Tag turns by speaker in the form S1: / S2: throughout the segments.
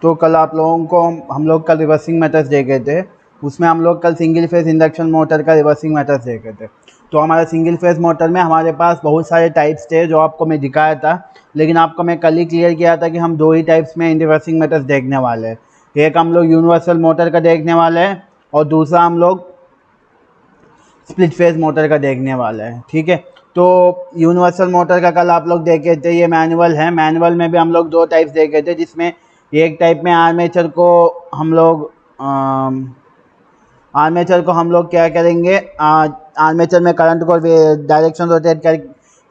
S1: तो कल आप लोगों को हम लोग कल रिवर्सिंग मेथड्स देखे थे। उसमें हम लोग कल सिंगल फेज इंडक्शन मोटर का रिवर्सिंग मेथड्स देखे थे। तो हमारा सिंगल फेज मोटर में हमारे पास बहुत सारे टाइप्स थे जो आपको मैं दिखाया था, लेकिन आपको मैं कल ही क्लियर किया था कि हम दो ही टाइप्स में रिवर्सिंग मेथड्स देखने वाले हैं। एक हम लोग यूनिवर्सल मोटर का देखने वाले हैं और दूसरा हम लोग स्प्लिट फेज मोटर का देखने वाला है। ठीक है, तो यूनिवर्सल मोटर का कल आप लोग देखे थे, ये मैनुअल है। मैनुअल में भी हम लोग दो टाइप्स देखे थे, जिसमें एक टाइप में आर्मेचर को हम लोग क्या करेंगे, आर्मेचर में करंट को डायरेक्शन रोटेट कर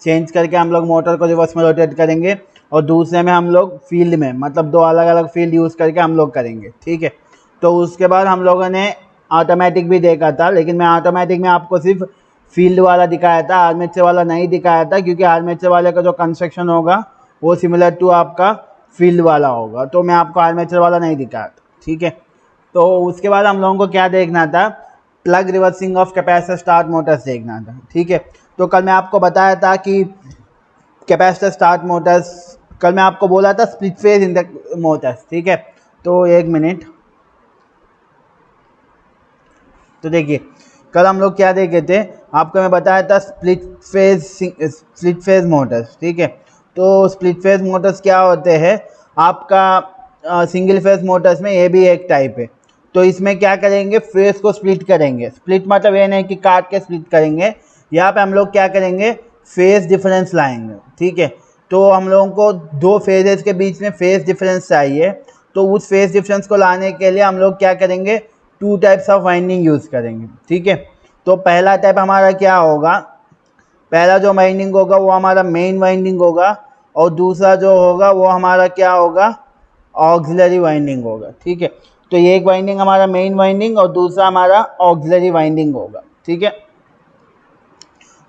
S1: चेंज करके हम लोग मोटर को रिवर्स में रोटेट करेंगे, और दूसरे में हम लोग फील्ड में मतलब दो अलग अलग फील्ड यूज़ करके हम लोग करेंगे। ठीक है, तो उसके बाद हम लोगों ने ऑटोमेटिक भी देखा था, लेकिन मैं ऑटोमेटिक में आपको सिर्फ फील्ड वाला दिखाया था, आर्मेचर वाला नहीं दिखाया था, क्योंकि आर्मेचर वाले का जो कंस्ट्रक्शन होगा वो सिमिलर टू आपका फील्ड वाला होगा, तो मैं आपको आर्मेचर वाला नहीं दिखाया था। ठीक है, तो उसके बाद हम लोगों को क्या देखना था, plug reversing of capacitor start Motors देखना था। ठीक है, तो कल मैं आपको बताया था कि कैपेसिटर स्टार्ट मोटर्स, कल मैं आपको बोला था split phase in the Motors. ठीक है, तो एक मिनट, तो देखिए कल हम लोग क्या देखे थे, आपको मैं बताया था स्प्लिट फेज मोटर्स। ठीक है, तो स्प्लिट फेज मोटर्स क्या होते हैं, आपका सिंगल फेज मोटर्स में ये भी एक टाइप है। तो इसमें क्या करेंगे, फेज को स्प्लिट करेंगे। स्प्लिट मतलब ये नहीं कि काट के स्प्लिट करेंगे, यहाँ पे हम लोग क्या करेंगे, फेज डिफरेंस लाएंगे। ठीक है, तो हम लोगों को दो फेजेस के बीच में फेज डिफरेंस चाहिए, तो उस फेज डिफरेंस को लाने के लिए हम लोग क्या करेंगे, two types of winding use करेंगे। ठीक है, तो पहला टाइप हमारा क्या होगा, पहला जो वाइंडिंग होगा वो हमारा मेन वाइंडिंग होगा, और दूसरा जो होगा वो हमारा क्या होगा, ऑक्सिलरी वाइंडिंग होगा। ठीक है, तो ये एक वाइंडिंग हमारा मेन वाइंडिंग और दूसरा हमारा ऑक्सिलरी वाइंडिंग होगा। ठीक है,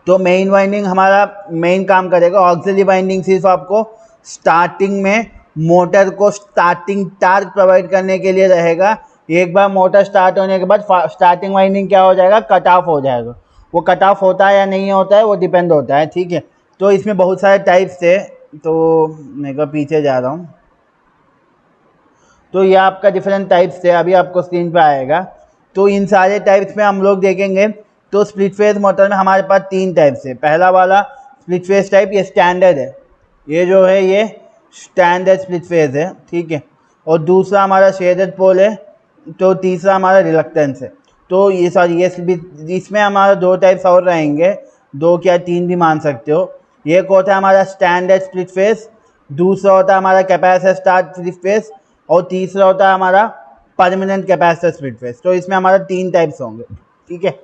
S1: तो मेन वाइंडिंग हमारा मेन काम करेगा, ऑक्सिलरी वाइंडिंग सिर्फ आपको स्टार्टिंग में मोटर को स्टार्टिंग टार्क प्रोवाइड करने के लिए रहेगा। एक बार मोटर स्टार्ट होने के बाद स्टार्टिंग वाइंडिंग क्या हो जाएगा, कट ऑफ हो जाएगा। वो कट ऑफ होता है या नहीं होता है वो डिपेंड होता है। ठीक है, तो इसमें बहुत सारे टाइप्स थे, तो मैं को पीछे जा रहा हूँ, तो ये आपका डिफरेंट टाइप्स थे, अभी आपको स्क्रीन पे आएगा। तो इन सारे टाइप्स में हम लोग देखेंगे, तो स्प्लिट फेज मोटर में हमारे पास तीन टाइप्स है। पहला वाला स्प्लिट फेज टाइप ये स्टैंडर्ड है, ये जो है ये स्टैंडर्ड स्प्लिट फेज है। ठीक है, और दूसरा हमारा शेडेड पोल है, तो तीसरा हमारा रिलक्टेंस है। तो ये सॉरी ये इसमें हमारा दो टाइप्स और रहेंगे, दो क्या तीन भी मान सकते हो। एक होता है हमारा स्टैंडर्ड स्प्लिट फेज, दूसरा होता है हमारा कैपेसिटर स्टार्ट स्प्लिट फेज, और तीसरा होता है हमारा परमानेंट कैपेसिटर स्प्लिट फेज। तो इसमें हमारा तीन टाइप्स होंगे। ठीक है,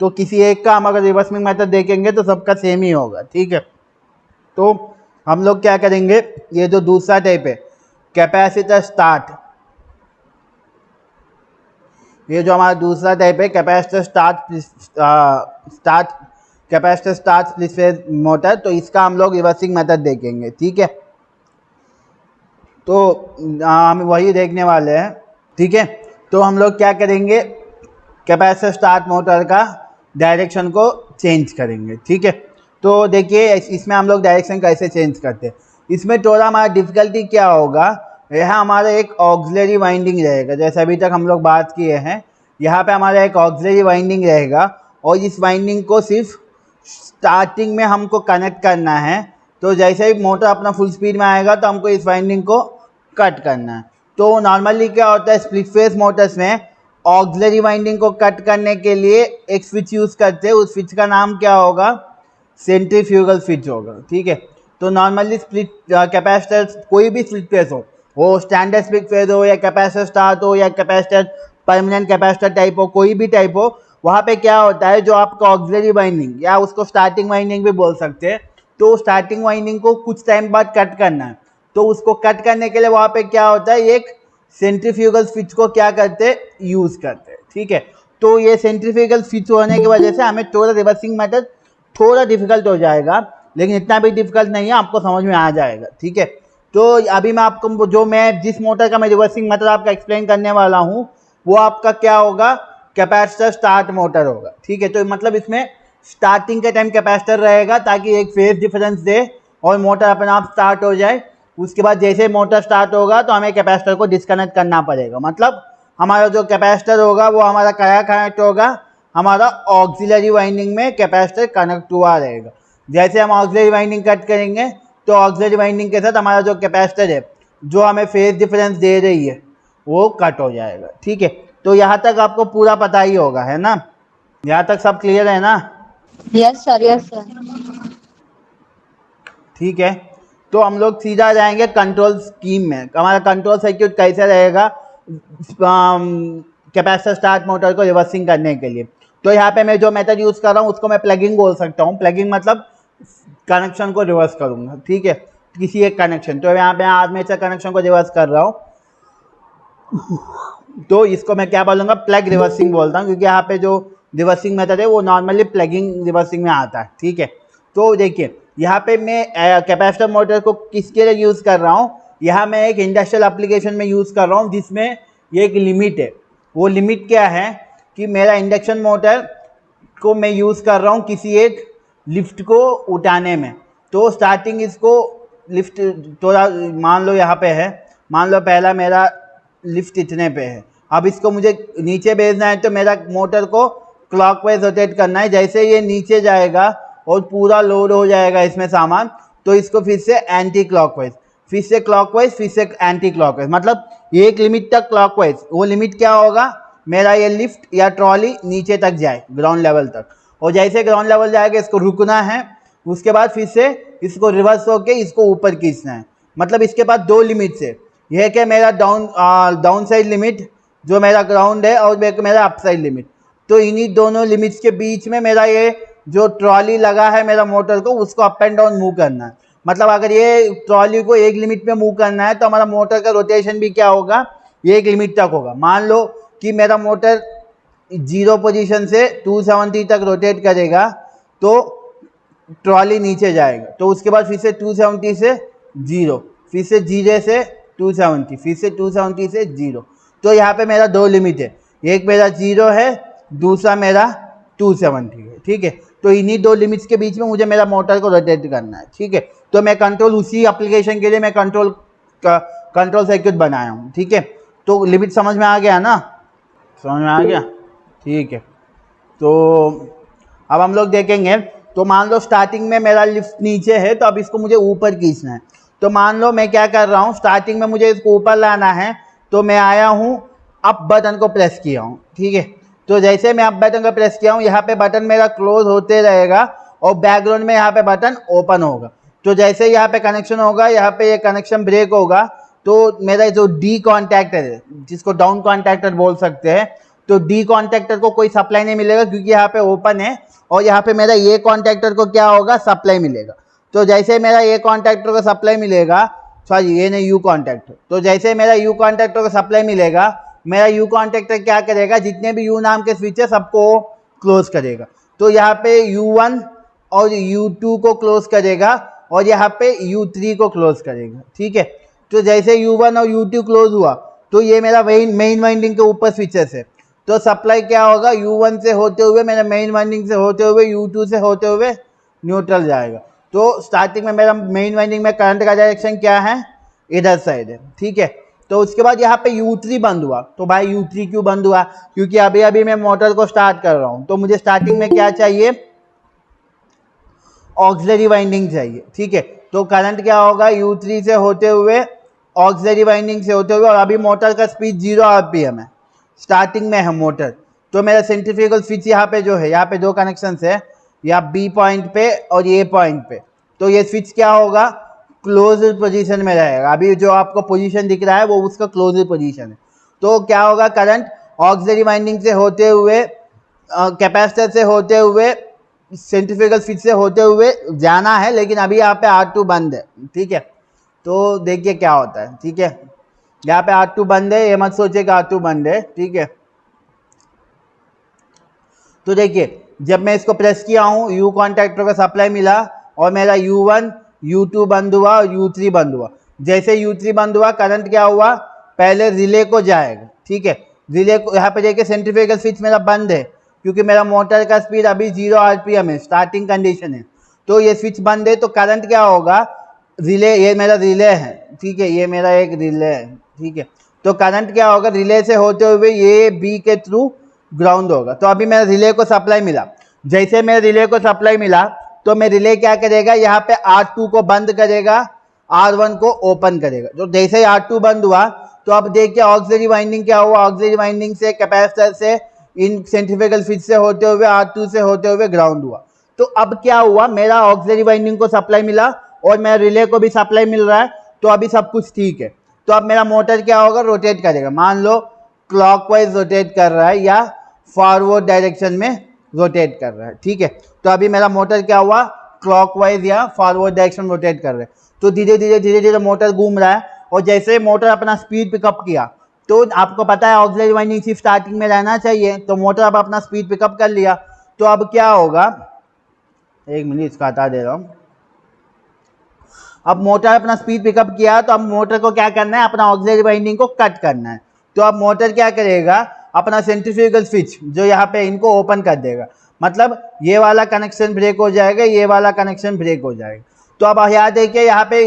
S1: तो किसी एक का हम अगर रिवर्सिंग मेथड देखेंगे तो सबका सेम ही होगा। ठीक है, तो हम लोग क्या करेंगे, ये जो दूसरा टाइप है कैपेसिटर स्टार्ट, ये जो हमारा दूसरा टाइप है capacitor start split phase motor, तो इसका हम लोग रिवर्सिंग मेथड देखेंगे। ठीक है, तो हम वही देखने वाले हैं। ठीक है, तो हम लोग क्या करेंगे, कैपेसिटर स्टार्ट मोटर का डायरेक्शन को चेंज करेंगे। ठीक है, तो देखिए इसमें हम लोग डायरेक्शन कैसे चेंज करते हैं। इसमें थोड़ा हमारा डिफ़िकल्टी क्या होगा, यहाँ हमारा एक ऑक्सिलरी वाइंडिंग रहेगा, जैसे अभी तक हम लोग बात किए हैं। यहाँ पे हमारा एक ऑक्सिलरी वाइंडिंग रहेगा, और इस वाइंडिंग को सिर्फ स्टार्टिंग में हमको कनेक्ट करना है। तो जैसे ही मोटर अपना फुल स्पीड में आएगा तो हमको इस वाइंडिंग को कट करना है। तो नॉर्मली क्या होता है, स्प्लिट फेज मोटर्स में ऑक्सिलरी वाइंडिंग को कट करने के लिए एक स्विच यूज़ करते हैं, उस स्विच का नाम क्या होगा, सेंट्रीफ्यूगल स्विच होगा। ठीक है, तो नॉर्मली स्प्लिट कैपेसिटर कोई भी स्प्लिट फेज हो, वो स्टैंडर्ड स्प्लिट फेज हो या कैपेसिटर स्टार्ट हो या कैपेसिटर परमानेंट कैपेसिटर टाइप हो, कोई भी टाइप हो, वहाँ पे क्या होता है, जो आपका ऑक्सिलरी वाइंडिंग या उसको स्टार्टिंग वाइंडिंग भी बोल सकते हैं, तो स्टार्टिंग वाइंडिंग को कुछ टाइम बाद कट करना है। तो उसको कट करने के लिए वहाँ पे क्या होता है, एक सेंट्रीफ्यूगल स्विच को क्या करते हैं, यूज़ करते हैं। ठीक है, तो ये सेंट्रीफ्यूगल स्विच होने की वजह से हमें थोड़ा रिवर्सिंग मेथड थोड़ा डिफिकल्ट हो जाएगा, लेकिन इतना भी डिफिकल्ट नहीं है, आपको समझ में आ जाएगा। ठीक है, तो अभी मैं आपको जिस मोटर का मैं रिवर्सिंग मेथड आपका एक्सप्लेन करने वाला हूँ, वो आपका क्या होगा, कैपेसिटर स्टार्ट मोटर होगा। ठीक है, तो मतलब इसमें स्टार्टिंग के टाइम कैपेसिटर रहेगा ताकि एक फेज डिफरेंस दे और मोटर अपने आप स्टार्ट हो जाए, उसके बाद जैसे मोटर स्टार्ट होगा तो हमें कैपेसिटर को डिस्कनेक्ट करना पड़ेगा। मतलब हमारा जो कैपेसिटर होगा वो हमारा क्या कनेक्ट होगा, हमारा ऑक्सिलरी वाइंडिंग में कैपेसिटर कनेक्ट हुआ रहेगा। जैसे हम ऑक्सिलरी वाइंडिंग कट करेंगे तो ऑक्सिलरी वाइंडिंग के साथ हमारा जो कैपेसिटर है जो हमें फेज डिफरेंस दे रही है वो कट हो जाएगा। ठीक है, तो यहाँ तक आपको पूरा पता ही होगा, है ना? यहाँ तक सब क्लियर है ना?
S2: Yes sir, yes sir.
S1: ठीक है, तो हम लोग सीधा जाएंगे कंट्रोल स्कीम में। हमारा कंट्रोल सर्किट कैसे रहेगा कैपेसिटर स्टार्ट मोटर को रिवर्सिंग करने के लिए। तो यहाँ पे मैं जो मेथड यूज़ कर रहा हूँ उसको मैं प्लगिंग बोल सकता हूँ। प्लगिंग मतलब कनेक्शन को रिवर्स करूँगा, ठीक है, किसी एक कनेक्शन। तो यहाँ पे आर्मेचर कनेक्शन को रिवर्स कर रहा हूँ, तो इसको मैं क्या बोलूँगा, प्लग रिवर्सिंग बोलता हूँ, क्योंकि यहाँ पे जो रिवर्सिंग मेथड है वो नॉर्मली प्लगिंग रिवर्सिंग में आता है। ठीक है, तो देखिए यहाँ पे मैं कैपेसिटर मोटर को किसके लिए यूज़ कर रहा हूँ, यहाँ मैं एक इंडस्ट्रियल एप्लीकेशन में यूज़ कर रहा हूँ जिसमें ये एक लिमिट है। वो लिमिट क्या है कि मेरा इंडक्शन मोटर को मैं यूज़ कर रहा हूँ किसी एक लिफ्ट को उठाने में। तो स्टार्टिंग इसको लिफ्ट थोड़ा मान लो यहाँ पे है, मान लो पहला मेरा लिफ्ट इतने पे है, अब इसको मुझे नीचे भेजना है तो मेरा मोटर को क्लॉकवाइज रोटेट करना है। जैसे ये नीचे जाएगा और पूरा लोड हो जाएगा इसमें सामान, तो इसको फिर से एंटी क्लॉकवाइज, फिर से क्लॉकवाइज, फिर से एंटी क्लॉकवाइज, मतलब एक लिमिट तक क्लॉकवाइज। वो लिमिट क्या होगा, मेरा ये लिफ्ट या ट्रॉली नीचे तक जाए ग्राउंड लेवल तक, और जैसे ग्राउंड लेवल जाएगा इसको रुकना है, उसके बाद फिर से इसको रिवर्स होके इसको ऊपर खींचना है। मतलब इसके पास दो लिमिट्स है, यह क्या मेरा डाउन साइड लिमिट जो मेरा ग्राउंड है, और मेरा अप साइड लिमिट। तो इन्हीं दोनों लिमिट्स के बीच में मेरा ये जो ट्रॉली लगा है मेरा मोटर को, उसको अप एंड डाउन मूव करना है। मतलब अगर ये ट्रॉली को एक लिमिट में मूव करना है तो हमारा मोटर का रोटेशन भी क्या होगा, ये एक लिमिट तक होगा। मान लो कि मेरा मोटर 0 पोजीशन से 270 तक रोटेट करेगा तो ट्रॉली नीचे जाएगा, तो उसके बाद फिर से 270 से 0, फिर से 0 से 270, फिर से 270 से 0। तो यहाँ पे मेरा दो लिमिट है, एक मेरा 0 है, दूसरा मेरा 270 है। ठीक है, तो इन्हीं दो लिमिट्स के बीच में मुझे मेरा मोटर को रोटेट करना है। ठीक है, तो मैं कंट्रोल उसी एप्लीकेशन के लिए मैं कंट्रोल सर्किट बनाया हूँ। ठीक है, तो लिमिट समझ में आ गया ना? समझ में आ गया? ठीक है, तो अब हम लोग देखेंगे। तो मान लो स्टार्टिंग में मेरा लिफ्ट नीचे है, तो अब इसको मुझे ऊपर खींचना है। तो मान लो मैं क्या कर रहा हूँ, स्टार्टिंग में मुझे इसको ऊपर लाना है, तो मैं आया हूँ अप बटन को प्रेस किया हूँ। ठीक है, तो जैसे मैं अप बटन को प्रेस किया हूँ, यहाँ पे बटन मेरा क्लोज होते रहेगा और बैकग्राउंड में यहाँ पे बटन ओपन होगा। तो जैसे यहाँ पे कनेक्शन होगा, यहाँ पे ये कनेक्शन ब्रेक होगा, तो मेरा जो डी कॉन्टैक्टर है, जिसको डाउन कॉन्टैक्टर बोल सकते हैं, तो डी कॉन्टैक्टर को कोई सप्लाई नहीं मिलेगा क्योंकि यहाँ पे ओपन है, और यहाँ पे मेरा ये कॉन्टैक्टर को क्या होगा, सप्लाई मिलेगा। तो जैसे मेरा ये कॉन्टैक्टर को सप्लाई मिलेगा, सॉरी ये नहीं, यू कॉन्टैक्टर, तो जैसे मेरा यू कॉन्टैक्टर को सप्लाई मिलेगा, मेरा यू कॉन्टैक्टर क्या करेगा, जितने भी यू नाम के स्विच है सबको क्लोज करेगा। तो यहाँ पे U1 और U2 को क्लोज करेगा और यहाँ पे U3 को क्लोज करेगा। ठीक है, तो जैसे U1 और U2 क्लोज हुआ तो ये मेरा मेन वाइंडिंग के ऊपर स्विचेस है, तो सप्लाई क्या होगा, U1 से होते हुए मेरा मेन वाइंडिंग से होते हुए U2 से होते हुए न्यूट्रल जाएगा। तो स्टार्टिंग में मेरा मेन वाइंडिंग में करंट का डायरेक्शन क्या है, इधर साइड है। ठीक है, तो उसके बाद यहाँ पे U3 बंद हुआ। तो भाई U3 क्यों बंद हुआ, क्योंकि अभी अभी मैं मोटर को स्टार्ट कर रहा हूँ, तो मुझे स्टार्टिंग में क्या चाहिए, ऑक्सिलरी वाइंडिंग चाहिए। ठीक है, तो करंट क्या होगा, U3 से होते हुए ऑक्सिलरी वाइंडिंग से होते हुए, और अभी मोटर का स्पीड 0 RPM है, स्टार्टिंग में है मोटर। तो मेरा सेंट्रीफ्यूगल स्विच यहाँ पे जो है, यहाँ पे दो कनेक्शन है, या B पॉइंट पे और A पॉइंट पे। तो ये स्विच क्या होगा, क्लोज पोजीशन में रहेगा। अभी जो आपको पोजीशन दिख रहा है वो उसका क्लोज पोजीशन है। तो क्या होगा, करंट ऑक्सिलरी वाइंडिंग से होते हुए, कैपेसिटर से होते हुए, सेंट्रीफ्यूगल स्विच से होते हुए जाना है, लेकिन अभी यहाँ पे R2 बंद है। ठीक है, तो देखिए क्या होता है। ठीक है, यहाँ पे R2 बंद है, ये मत सोचिए कि R2 बंद है। ठीक है, तो देखिए जब मैं इसको प्रेस किया हूँ, यू कॉन्टैक्टर का सप्लाई मिला और मेरा U1 U2 बंद हुआ और U3 बंद हुआ। जैसे U3 बंद हुआ, करंट क्या हुआ, पहले रिले को जाएगा। ठीक है, रिले को यहाँ पे देखिए सेंट्रीफ्यूगल स्विच मेरा बंद है क्योंकि मेरा मोटर का स्पीड अभी 0 RPM है, स्टार्टिंग कंडीशन है। तो ये स्विच बंद है, तो करंट क्या होगा, रिले, ये मेरा रिले है, ठीक है, ये मेरा एक रिले है, ठीक है। तो करंट क्या होगा, रिले से होते हुए ये बी के थ्रू ग्राउंड होगा। तो अभी मेरा रिले को सप्लाई मिला, जैसे मेरे रिले को सप्लाई मिला तो मैं रिले क्या करेगा, यहाँ पे R2 को बंद करेगा, R1 को ओपन करेगा। तो जैसे ही R2 बंद हुआ तो अब देखिए ऑक्सिलरी वाइंडिंग क्या हुआ, ऑक्सिलरी वाइंडिंग से कैपेसिटर से इन सेंट्रीफ्यूगल स्विच से होते हुए R2 से होते हुए ग्राउंड हुआ। तो अब क्या हुआ, मेरा ऑक्सिलरी वाइंडिंग को सप्लाई मिला और मेरा रिले को भी सप्लाई मिल रहा है, तो अभी सब कुछ ठीक है। तो अब मेरा मोटर क्या होगा, रोटेट करेगा। मान लो क्लॉकवाइज रोटेट कर रहा है या फॉरवर्ड डायरेक्शन में रोटेट कर रहा है, ठीक है। तो अभी मेरा मोटर क्या हुआ, क्लॉकवाइज या फॉरवर्ड डायरेक्शन रोटेट कर रहा है। तो धीरे धीरे मोटर घूम रहा है, और जैसे मोटर अपना स्पीड पिकअप किया, तो आपको पता है ऑक्सिलरी वाइंडिंग सिर्फ स्टार्टिंग में रहना चाहिए, तो मोटर अब अपना स्पीड पिकअप कर लिया। तो अब क्या होगा, एक मिनट इसका हटा दे रहा हूँ। अब मोटर अपना स्पीड पिकअप किया, तो अब मोटर को क्या करना है, अपना ऑक्सिलरी वाइंडिंग को कट करना है। तो अब मोटर क्या करेगा, अपना सेंट्रीफ्यूगल स्विच जो यहाँ पे इनको ओपन कर देगा, मतलब ये वाला कनेक्शन ब्रेक हो जाएगा, ये वाला कनेक्शन ब्रेक हो जाएगा। तो अब यहाँ देखिए, यहाँ पे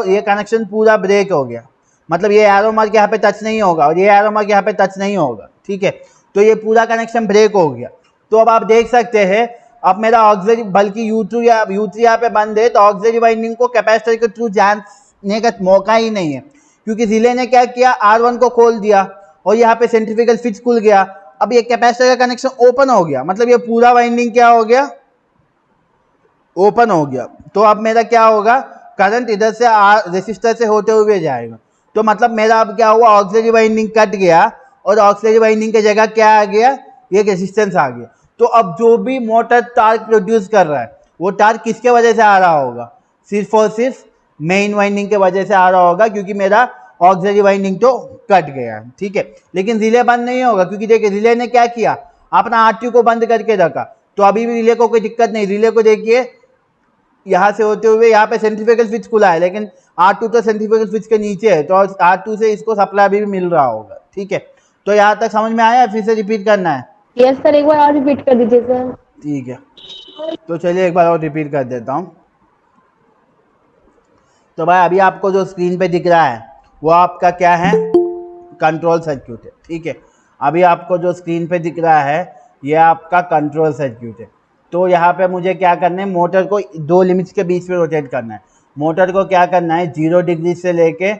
S1: ये कनेक्शन पूरा ब्रेक हो गया, मतलब ये एरो मार्क यहाँ पे टच नहीं होगा और ये एरो मार्क यहाँ पे टच नहीं होगा, ठीक है। तो ये पूरा कनेक्शन ब्रेक हो गया। तो अब आप देख सकते हैं, अब मेरा ऑक्सिलरी, बल्कि U2 या U3 यहाँ पे बंद है, तो ऑक्सिलरी वाइंडिंग को कैपेसिटर के थ्रू जाने का मौका ही नहीं है, क्योंकि रिले ने क्या किया, R1 को खोल दिया और यहाँ पे सेंट्रीफ्यूगल स्विच खुल गया। अब ये कैपेसिटर का कनेक्शन ओपन हो गया, मतलब ये पूरा वाइंडिंग क्या हो गया, ओपन हो गया। तो अब मेरा क्या होगा, करंट इधर से रेसिस्टर से होते हुए जाएगा। तो मतलब मेरा अब क्या हुआ, ऑक्सिलरी वाइंडिंग कट गया और ऑक्सिलरी वाइंडिंग की जगह क्या आ गया, ये रेजिस्टेंस आ गया। तो अब जो भी मोटर टार्क प्रोड्यूस कर रहा है, वो टार्क किसके वजह से आ रहा होगा, सिर्फ और सिर्फ मेन वाइंडिंग के वजह से आ रहा होगा, क्योंकि मेरा ऑक्सिलरी वाइंडिंग तो कट गया, ठीक है। लेकिन रिले बंद नहीं होगा, क्योंकि देखिए रिले ने क्या किया, अपना R2 को बंद करके रखा। तो अभी भी रिले को कोई दिक्कत नहीं, रिले को देखिए यहाँ से होते हुए यहाँ पे सेंट्रीफ्यूगल स्विच खुला है, लेकिन R2 तो सेंट्रीफ्यूगल स्विच के नीचे है, तो R2 से इसको सप्लाई भी मिल रहा होगा, ठीक है। तो यहाँ तक समझ में आया, फिर से रिपीट करना है?
S2: यस सर, एक बार और रिपीट कर दीजिए सर।
S1: ठीक है, तो चलिए एक बार और रिपीट कर देता हूँ। तो भाई अभी आपको जो स्क्रीन पे दिख रहा है वो आपका क्या है, कंट्रोल सर्किट है, ठीक है। अभी आपको जो स्क्रीन पे दिख रहा है ये आपका कंट्रोल सर्किट है। तो यहाँ पे मुझे क्या करना है, मोटर को दो लिमिट्स के बीच में रोटेट करना है। मोटर को क्या करना है, 0 डिग्री से लेके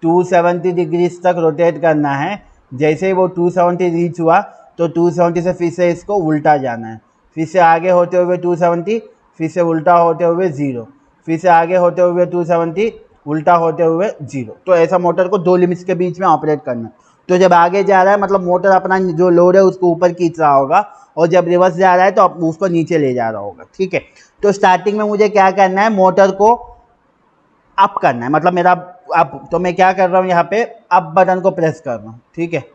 S1: 270 डिग्रीज तक रोटेट करना है। जैसे ही वो 270 रीच हुआ तो 270 से फिर से इसको उल्टा जाना है, फिर से आगे होते हुए 270, फिर से उल्टा होते हुए 0, फिर से आगे होते हुए 270, उल्टा होते हुए 0। तो ऐसा मोटर को दो लिमिट्स के बीच में ऑपरेट करना है। तो जब आगे जा रहा है मतलब मोटर अपना जो लोड है उसको ऊपर खींच रहा होगा, और जब रिवर्स जा रहा है तो उसको नीचे ले जा रहा होगा, ठीक है। तो स्टार्टिंग में मुझे क्या करना है, मोटर को अप करना है, मतलब मेरा अप। तो मैं क्या कर रहा हूँ, यहाँ पे अप बटन को प्रेस कर रहा हूँ, ठीक है।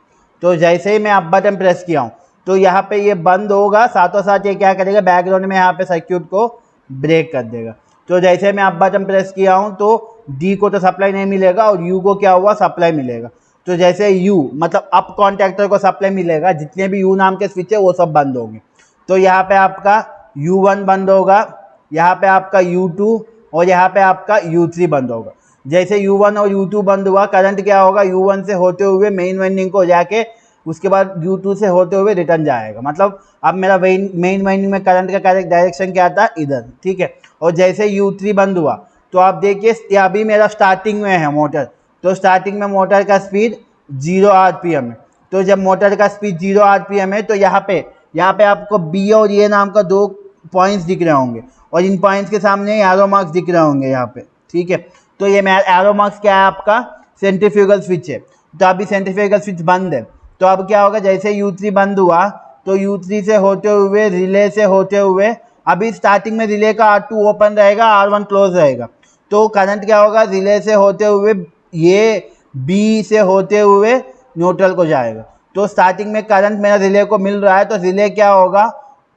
S1: तो जैसे ही मैं अप बटन प्रेस किया हूँ तो यहाँ पे ये बंद होगा, साथों साथ ये क्या करेगा, बैकग्राउंड में यहाँ पे सर्किट को ब्रेक कर देगा। तो जैसे मैं अप बटन प्रेस किया हूँ तो डी को तो सप्लाई नहीं मिलेगा और यू को क्या हुआ, सप्लाई मिलेगा। तो जैसे यू मतलब अप कॉन्टैक्टर को सप्लाई मिलेगा, जितने भी यू नाम के स्विच है वो सब बंद होंगे। तो यहाँ पे आपका U1 बंद होगा, यहाँ पे आपका U2 और यहाँ पे आपका U3 बंद होगा। जैसे U1 और U2 बंद हुआ, करंट क्या होगा, U1 से होते हुए मेन वाइंडिंग को जाके उसके बाद U2 से होते हुए रिटर्न जाएगा। मतलब अब मेरा मेन वाइंडिंग में करंट का करेक्ट डायरेक्शन क्या था, इधर, ठीक है। और जैसे U3 बंद हुआ तो आप देखिए अभी मेरा स्टार्टिंग में है मोटर, तो स्टार्टिंग में मोटर का स्पीड 0 RPM है। तो जब मोटर का स्पीड 0 RPM है तो यहाँ पे आपको बी और ए नाम का दो पॉइंट्स दिख रहे होंगे, और इन पॉइंट्स के सामने एरो मार्क्स दिख रहे होंगे यहाँ पे, ठीक है। तो ये एरो मार्क्स क्या है, आपका सेंट्रीफ्यूगल स्विच है। तो अभी सेंट्रीफ्यूगल स्विच बंद है, तो अब क्या होगा, जैसे U3 बंद हुआ तो U3 से होते हुए रिले से होते हुए, अभी स्टार्टिंग में रिले का R2 ओपन रहेगा, R1 क्लोज रहेगा। तो करंट क्या होगा, रिले से होते हुए ये बी से होते हुए न्यूट्रल को जाएगा। तो स्टार्टिंग में करंट मेरा रिले को मिल रहा है, तो रिले क्या होगा,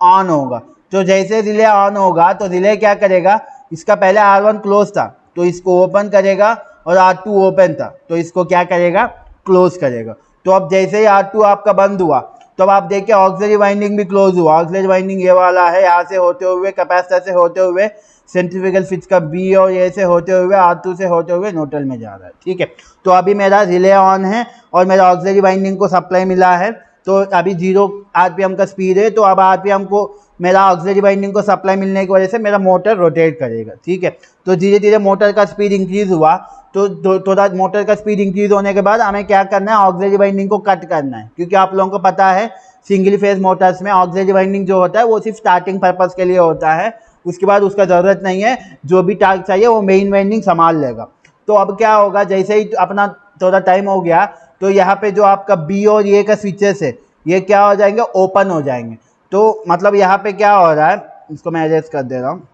S1: ऑन होगा। तो जैसे रिले ऑन होगा तो रिले क्या करेगा, इसका पहले R1 क्लोज था तो इसको ओपन करेगा, और R2 ओपन था तो इसको क्या करेगा, क्लोज करेगा। तो अब जैसे ही R2 आपका बंद हुआ तो अब आप देखिए ऑक्सिलरी वाइंडिंग भी क्लोज हुआ। ऑक्सिलरी वाइंडिंग ये वाला है, यहाँ से होते हुए कैपेसिटर से होते हुए सेंट्रीफ्यूगल स्विच का बी और ए से होते हुए R2 से होते हुए न्यूट्रल में जा रहा है, ठीक है। तो अभी मेरा रिले ऑन है और मेरा ऑक्सिलरी वाइंडिंग को सप्लाई मिला है, तो अभी 0 RPM का स्पीड है, तो अब RPM को मेरा ऑक्सिलरी वाइंडिंग को सप्लाई मिलने की वजह से मेरा मोटर रोटेट करेगा, ठीक है। तो धीरे धीरे मोटर का स्पीड इंक्रीज हुआ, तो थोड़ा मोटर का स्पीड इंक्रीज होने के बाद हमें क्या करना है, ऑक्सिलरी वाइंडिंग को कट करना है, क्योंकि आप लोगों को पता है सिंगल फेज मोटर्स में ऑक्सिलरी वाइंडिंग जो होता है वो सिर्फ स्टार्टिंग पर्पस के लिए होता है, उसके बाद उसका ज़रूरत नहीं है, जो भी टार्क चाहिए वो मेन वाइंडिंग संभाल लेगा। तो अब क्या होगा, जैसे ही अपना थोड़ा टाइम हो गया, तो यहाँ पे जो आपका बी और ए का स्विचेस है ये क्या हो जाएंगे, ओपन हो जाएंगे। तो मतलब यहाँ पे क्या हो रहा है, इसको मैं एडजस्ट कर दे रहा हूँ,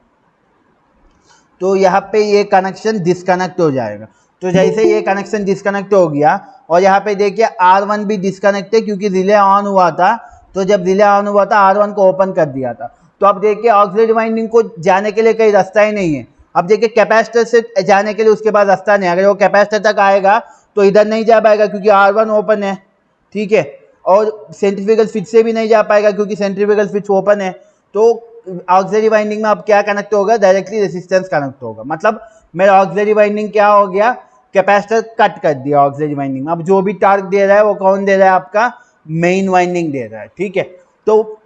S1: तो यहाँ पे ये कनेक्शन डिस्कनेक्ट हो जाएगा। तो जैसे ये कनेक्शन डिस्कनेक्ट हो गया और यहाँ पे देखिए R1 भी डिस्कनेक्ट है, क्योंकि रिले ऑन हुआ था, तो जब रिले ऑन हुआ था R1 को ओपन कर दिया था। तो अब देखिए ऑक्सिलरी वाइंडिंग को जाने के लिए कहीं रास्ता ही नहीं है। अब देखिए कैपेसिटर से जाने के लिए उसके बाद रास्ता नहीं है, अगर वो कैपेसिटर तक आएगा तो इधर नहीं जा पाएगा क्योंकि R1 ओपन है, ठीक है। और सेंट्रीफ्यूगल स्विच से भी नहीं जा पाएगा क्योंकि सेंट्रीफ्यूगल स्विच ओपन है। तो ऑक्सिलरी वाइंडिंग में अब क्या कनेक्ट होगा, डायरेक्टली रेजिस्टेंस कनेक्ट होगा। मतलब मेरा ऑक्सिलरी वाइंडिंग क्या हो गया, कैपेसिटर कट कर दिया ऑक्सिलरी वाइंडिंग में। अब जो भी टार्क दे रहा है वो कौन दे रहा है, आपका मेन वाइंडिंग दे रहा है, ठीक है। तो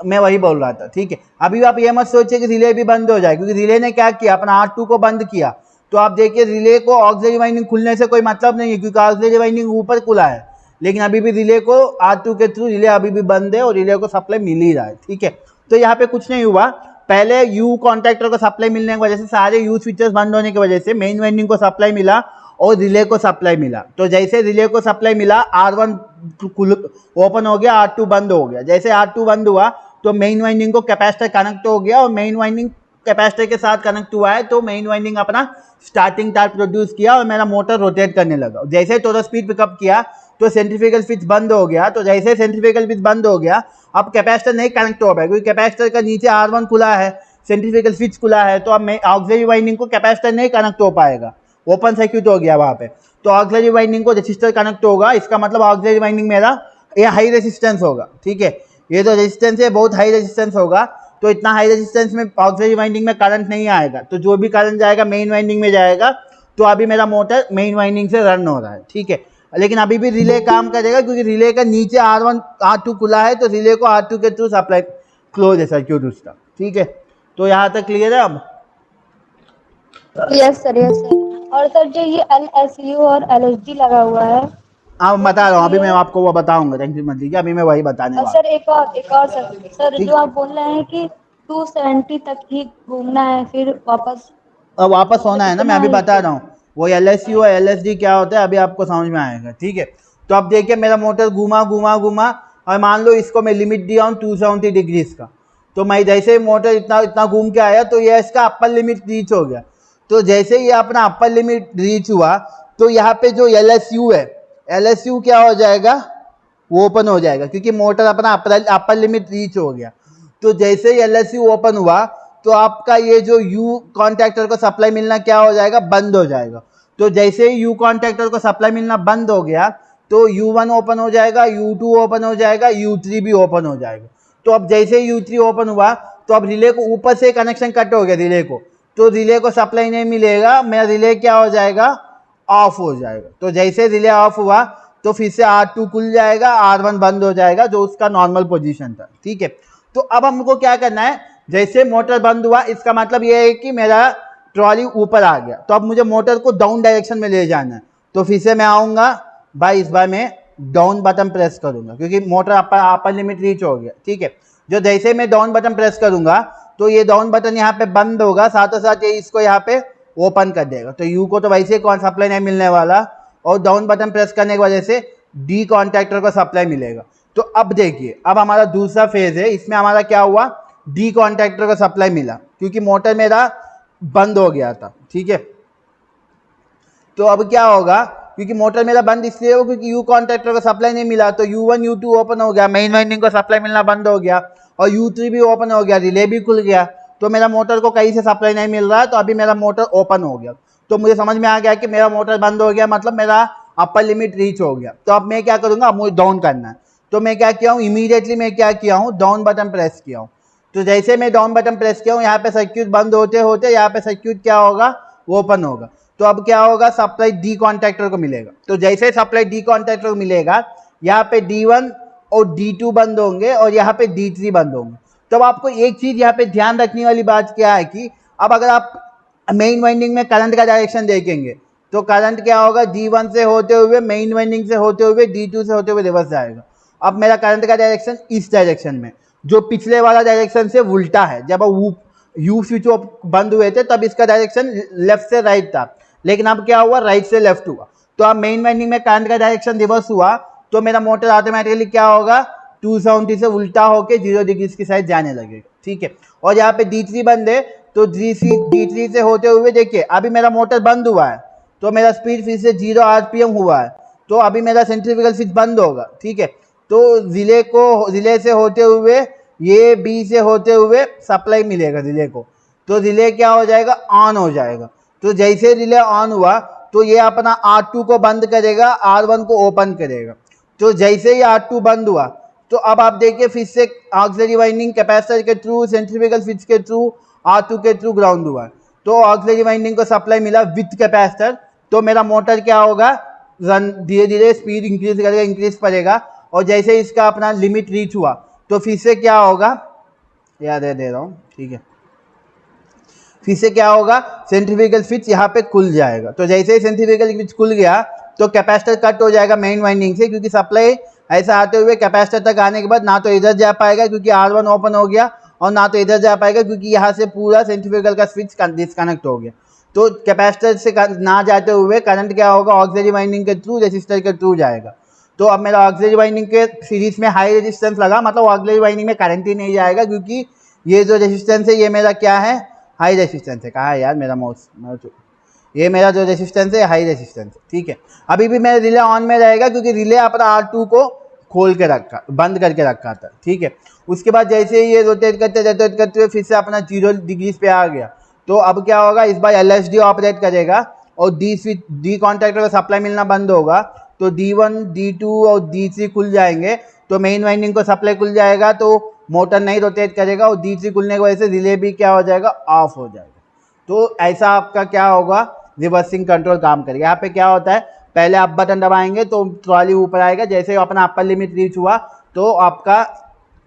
S1: मैं वही बोल रहा था, ठीक है। अभी आप ये मत सोचिए कि रिले भी बंद हो जाए, क्योंकि रिले ने क्या किया, अपना R2 को बंद किया। तो आप देखिए रिले को ऑक्सिलरी वाइंडिंग खुलने से कोई मतलब नहीं है, क्योंकि ऑक्सिलरी वाइंडिंग ऊपर खुला है, लेकिन अभी भी रिले को R2 के थ्रू रिले अभी भी बंद है और रिले को सप्लाई मिल ही रहा है, ठीक है। तो यहाँ पे कुछ नहीं हुआ, पहले यू कॉन्टैक्टर को सप्लाई मिलने की वजह से, सारे यू स्विचेस बंद होने की वजह से मेन वाइंडिंग को सप्लाई मिला और रिले को सप्लाई मिला। तो जैसे रिले को सप्लाई मिला, R1 ओपन हो गया, R2 बंद हो गया। जैसे R2 बंद हुआ तो मेन वाइंडिंग को कैपेसिटर कनेक्ट हो गया और मेन वाइंडिंग कैपेसिटर के साथ कनेक्ट हुआ है, तो मेन वाइंडिंग अपना स्टार्टिंग टार्क प्रोड्यूस किया और मेरा मोटर रोटेट करने लगा। जैसे थोड़ा स्पीड पिकअप किया तो सेंट्रीफ्यूगल स्विच बंद हो गया। तो जैसे सेंट्रीफ्यूगल स्विच बंद हो गया, अब कैपेसिटर नहीं कनेक्ट हो पाएगा, क्योंकि कैपेसिटर का नीचे R1 खुला है, सेंट्रीफ्यूगल स्विच खुला है, तो अब ऑक्सिलरी वाइंडिंग को कैपेसिटर नहीं कनेक्ट हो पाएगा, ओपन सर्किट हो गया वहाँ पे। तो ऑक्सिलरी वाइंडिंग को रेजिस्टर कनेक्ट होगा, इसका मतलब ऑक्सिलरी वाइंडिंग मेरा ये हाई रेजिस्टेंस होगा, ठीक है। ये जो रेजिस्टेंस है बहुत हाई रेजिस्टेंस होगा, तो इतना हाई रेजिस्टेंस में ऑक्सिलरी वाइंडिंग में करंट नहीं आएगा, तो जो भी करंट जाएगा मेन वाइंडिंग में जाएगा। तो अभी मेरा मोटर मेन वाइंडिंग से रन हो रहा है, ठीक है। लेकिन अभी भी रिले काम करेगा, क्योंकि रिले का नीचे R1 R2 खुला है, तो रिले को R2 के थ्रू सप्लाई क्लोज है सर्किट उसका, ठीक है। तो यहाँ तक क्लियर है अब?
S2: Yes sir, yes sir. और सर जो ये LSU और LSD लगा हुआ है,
S1: हाँ बता रहा हूँ, अभी मैं
S2: ये
S1: आपको वो बताऊंगा, टेंशन मत लीजिए, अभी मैं वही बताने
S2: और
S1: वाला
S2: सर एक और सर
S1: ठीक।
S2: जो आप बोल रहे हैं कि 270 तक ही घूमना है, फिर वापस
S1: अब वापस
S2: मतलब
S1: होना है ना, मैं
S2: कितना
S1: अभी बता
S2: है?
S1: रहा हूँ। वो LSU और LSD क्या होता है अभी आपको समझ में आएगा, ठीक है। तो अब देखिए मेरा मोटर घुमा घुमा घुमा, और मान लो इसको मैं लिमिट दिया हूँ 270 डिग्रीज का। तो मैं जैसे ही मोटर इतना इतना घूम के आया, तो ये इसका अपर लिमिट रीच हो गया। तो जैसे ही अपना अपर लिमिट रीच हुआ, तो यहाँ पे जो LSU है, LSU क्या हो जाएगा, वो ओपन हो जाएगा, क्योंकि मोटर अपना अपर लिमिट रीच हो गया। तो जैसे ही LSU ओपन हुआ, तो आपका ये जो यू कॉन्टैक्टर को सप्लाई मिलना क्या हो जाएगा, बंद हो जाएगा। तो जैसे ही यू कॉन्टैक्टर को सप्लाई मिलना बंद हो गया, तो U1 ओपन हो जाएगा, U2 ओपन हो जाएगा, U3 भी ओपन हो जाएगा। तो अब जैसे ही U3 ओपन हुआ, तो अब रिले को ऊपर से कनेक्शन कट हो गया रिले को, तो रिले को सप्लाई नहीं मिलेगा, मेरा रिले क्या हो जाएगा, ऑफ हो जाएगा। तो जैसे रिले ऑफ हुआ, तो फिर से R2 खुल जाएगा, R1 बंद हो जाएगा, जो उसका नॉर्मल पोजीशन था, ठीक है। तो अब हमको क्या करना है, जैसे मोटर बंद हुआ, इसका मतलब ये है कि मेरा ट्रॉली ऊपर आ गया, तो अब मुझे मोटर को डाउन डायरेक्शन में ले जाना है। तो फिर से मैं आऊँगा भाई, इस बार मैं डाउन बटन प्रेस करूँगा, क्योंकि मोटर अपर लिमिट रीच हो गया, ठीक है। जो जैसे मैं डाउन बटन प्रेस करूँगा, तो ये डाउन बटन यहाँ पे बंद होगा, साथों साथ ये इसको यहाँ पे ओपन कर देगा। तो यू को तो वैसे कौन सप्लाई नहीं मिलने वाला, और डाउन बटन प्रेस करने की वजह से डी कॉन्टैक्टर को सप्लाई मिलेगा। तो अब देखिए, अब हमारा दूसरा फेज है, इसमें हमारा क्या हुआ, डी कॉन्टैक्टर को सप्लाई मिला, क्योंकि मोटर मेरा बंद हो गया था, ठीक है। तो अब क्या होगा, क्योंकि मोटर मेरा बंद इसलिए हो क्योंकि यू कॉन्टैक्टर को सप्लाई नहीं मिला, तो U1 U2 ओपन हो गया, मेन वाइंडिंग को सप्लाई मिलना बंद हो गया, और U3 भी ओपन हो गया, रिले भी खुल गया। तो मेरा मोटर को कहीं से सप्लाई नहीं मिल रहा है, तो अभी मेरा मोटर ओपन हो गया। तो मुझे समझ में आ गया कि मेरा मोटर बंद हो गया, मतलब मेरा अपर लिमिट रीच हो गया। तो अब मैं क्या करूँगा, अब मुझे डाउन करना है। तो मैं क्या किया हूँ, इमीडिएटली मैं क्या किया हूँ, डाउन बटन प्रेस किया हूँ। तो जैसे मैं डाउन बटन प्रेस किया हूँ, यहाँ पे सर्किट बंद होते होते यहाँ पे सर्किट क्या होगा, ओपन होगा। तो अब क्या होगा, सप्लाई डी कॉन्टैक्टर को मिलेगा। तो जैसे सप्लाई डी कॉन्टैक्टर को मिलेगा, यहाँ पे D1 और D2 बंद होंगे और यहाँ पे D3 बंद होंगे। तो अब आपको एक चीज यहाँ पे ध्यान रखने वाली बात क्या है कि अब अगर आप मेन वाइंडिंग में करंट का डायरेक्शन देखेंगे तो करंट क्या होगा, D1 से होते हुए मेन वाइंडिंग से होते हुए D2 से होते हुए रिवर्स जाएगा। अब मेरा करंट का डायरेक्शन इस डायरेक्शन में, जो पिछले वाला डायरेक्शन से उल्टा है। जब यू स्विच बंद हुए थे तब इसका डायरेक्शन लेफ्ट से राइट था, लेकिन अब क्या हुआ, राइट से लेफ्ट हुआ। तो अब मेन वाइंडिंग में करंट का डायरेक्शन रिवर्स हुआ तो मेरा मोटर ऑटोमेटिकली क्या होगा, 270 से उल्टा होके 0 डिग्री की साइड जाने लगेगा। ठीक है, और यहाँ पे D3 बंद है तो D3 से होते हुए देखिए अभी मेरा मोटर बंद हुआ है तो मेरा स्पीड फिर से 0 RPM हुआ है, तो अभी मेरा सेंट्रीफ्यूगल स्विच बंद होगा। ठीक है, तो रिले से होते हुए ये बी से होते हुए सप्लाई मिलेगा रिले को, तो रिले क्या हो जाएगा, ऑन हो जाएगा। तो जैसे रिले ऑन हुआ तो ये अपना R2 को बंद करेगा, R1 को ओपन करेगा। तो जैसे ही R2 बंद हुआ तो अब आप देखिए फिर से ऑक्सिलरी वाइंडिंग कैपेसिटर के थ्रू, सेंट्रीफ्यूगल स्विच के थ्रू, R2 के थ्रू ग्राउंड हुआ। तो ऑक्सिलरी वाइंडिंग को सप्लाई मिला विथ कैपेसिटर, तो मेरा मोटर क्या होगा, रन धीरे धीरे स्पीड इंक्रीज करेगा, इंक्रीज करेगा। और जैसे इसका अपना लिमिट रीच हुआ तो फिर से क्या होगा, याद है दे रहा हूँ, ठीक है, फिर से क्या होगा, सेंट्रीफ्यूगल स्विच यहाँ पे खुल जाएगा। तो जैसे ही सेंट्रीफ्यूगल स्विच खुल गया तो कैपेसिटर कट हो जाएगा मेन वाइंडिंग से, क्योंकि सप्लाई ऐसा आते हुए कैपेसिटर तक आने के बाद ना तो इधर जा पाएगा क्योंकि R1 ओपन हो गया, और ना तो इधर जा पाएगा क्योंकि यहाँ से पूरा सेंट्रीफ्यूगल का स्विच डिस्कनेक्ट हो गया। तो कैपेसिटर से ना जाते हुए करंट क्या होगा, ऑक्सिलरी वाइंडिंग के थ्रू, रेसिस्टर के थ्रू जाएगा। तो अब मेरा ऑक्सिलरी वाइंडिंग के सीरीज में हाई रेजिस्टेंस लगा, मतलब ऑक्सिलरी वाइंडिंग में करंट ही नहीं जाएगा क्योंकि ये जो रेजिस्टेंस है ये मेरा क्या है, हाई रेजिस्टेंस है। कहाँ है यार मेरा माउस, ये मेरा जो रेजिस्टेंस है हाई रेजिस्टेंस है। ठीक है, अभी भी मेरा रिले ऑन में रहेगा क्योंकि रिले अपना R2 को खोल के रखा, बंद करके रखा था। ठीक है, उसके बाद जैसे ही ये रोटेट करते हुए फिर से अपना 0 डिग्री पे आ गया, तो अब क्या होगा, इस बार LSD ऑपरेट करेगा और डी कॉन्टैक्टर को सप्लाई मिलना बंद होगा। तो D1, D2 और D3 खुल जाएंगे, तो मेन वाइंडिंग को सप्लाई खुल जाएगा, तो मोटर नहीं रोटेट करेगा और D3 खुलने की वजह से रिले भी क्या हो जाएगा, ऑफ हो जाएगा। तो ऐसा आपका क्या होगा, रिवर्सिंग कंट्रोल काम करेगा। यहाँ पे क्या होता है, पहले अप बटन दबाएंगे तो ट्रॉली ऊपर आएगा, जैसे ही अपना अपर लिमिट रीच हुआ तो आपका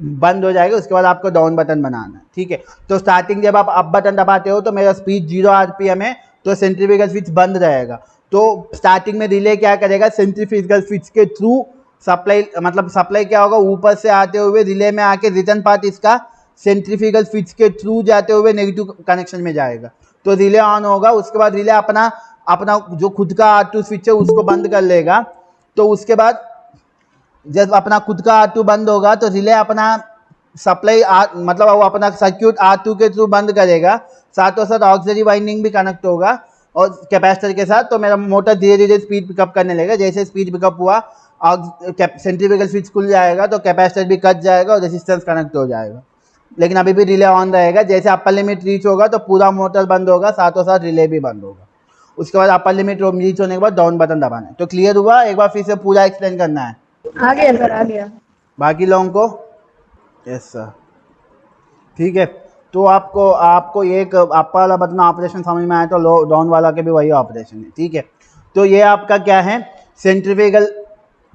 S1: बंद हो जाएगा, उसके बाद आपको डाउन बटन बनाना है। ठीक है, तो स्टार्टिंग जब आप अप बटन दबाते हो तो मेरा स्पीड 0 RPM है, तो सेंट्रीफ्यूगल स्विच बंद रहेगा। तो स्टार्टिंग में रिले क्या करेगा, सेंट्रीफ्यूगल स्विच के थ्रू सप्लाई, मतलब सप्लाई क्या होगा, ऊपर से आते हुए रिले में आके रिटर्न पार्ट इसका सेंट्रीफ्यूगल स्विच के थ्रू जाते हुए नेगेटिव कनेक्शन में जाएगा, तो रिले ऑन होगा। उसके बाद रिले अपना जो खुद का R2 स्विच है उसको बंद कर लेगा। तो उसके बाद जब अपना खुद का R2 बंद होगा तो रिले अपना सप्लाई मतलब वो अपना सर्क्यूट R2 के थ्रू बंद करेगा, साथों साथ ऑक्सिलरी वाइंडिंग भी कनेक्ट होगा और कैपेसिटर के साथ। तो मेरा मोटर धीरे धीरे स्पीड पिकअप करने लगेगा। जैसे स्पीड पिकअप हुआ सेंट्रीफ्यूगल स्विच खुल जाएगा तो कैपेसिटर भी कट जाएगा और रेजिस्टेंस कनेक्ट हो जाएगा, लेकिन अभी भी रिले ऑन रहेगा। जैसे अपर लिमिट रीच होगा तो पूरा मोटर बंद होगा, साथों साथ रिले भी बंद होगा। उसके बाद अपर लिमिट रीच होने के बाद डाउन बटन दबाना है। तो क्लियर हुआ, एक बार फिर से पूरा एक्सप्लेन करना है
S2: आ गया सर, आ गया।
S1: बाकी लोगों को। यस सर, ठीक है। तो आपको एक अपर वाला बटन ऑपरेशन समझ में आया तो लो डाउन वाला के भी वही ऑपरेशन है। ठीक है, तो ये आपका क्या है, सेंट्रीफ्यूगल,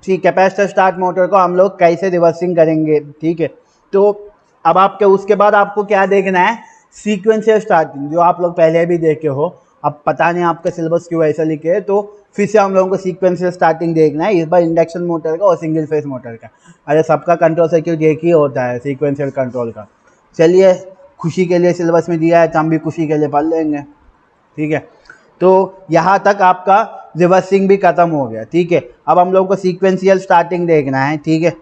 S1: ठीक, कैपेसिटर स्टार्ट मोटर को हम लोग कैसे रिवर्सिंग करेंगे। ठीक है, तो अब आपके उसके बाद आपको क्या देखना है, सीक्वेंशियल स्टार्टिंग, जो आप लोग पहले भी देखे हो। अब पता नहीं आपका सिलेबस क्यों ऐसा लिखे है, तो फिर से हम लोगों को सीक्वेंशियल स्टार्टिंग देखना है, इस बार इंडक्शन मोटर का और सिंगल फेस मोटर का। अरे सबका कंट्रोल सर्किट एक ही होता है सीक्वेंशियल कंट्रोल का। चलिए, खुशी के लिए सिलेबस में दिया है तो हम भी खुशी के लिए पढ़ लेंगे। ठीक है, तो यहाँ तक आपका रिवर्सिंग भी खत्म हो गया। ठीक है, अब हम लोगों को सीक्वेंशियल स्टार्टिंग देखना है। ठीक है,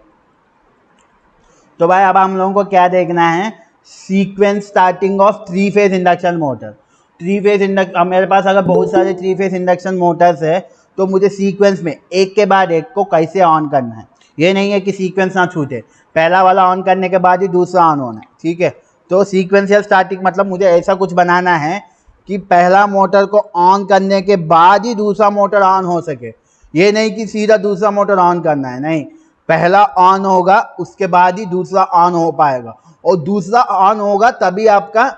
S1: तो भाई अब हम लोगों को क्या देखना है, sequence starting of 3 phase induction motor. 3 phase induction, मेरे पास अगर बहुत सारे 3 फेज इंडक्शन मोटर्स है तो मुझे सीक्वेंस में एक के बाद एक को कैसे ऑन करना है। ये नहीं है कि सीक्वेंस ना छूटे, पहला वाला ऑन करने के बाद ही दूसरा ऑन होना है। ठीक है, तो सीक्वेंशियल स्टार्टिंग मतलब मुझे ऐसा कुछ बनाना है कि पहला मोटर को ऑन करने के बाद ही दूसरा मोटर ऑन हो सके। ये नहीं कि सीधा दूसरा मोटर ऑन करना है, नहीं, पहला ऑन होगा उसके बाद ही दूसरा ऑन हो पाएगा, और दूसरा ऑन होगा तभी आपका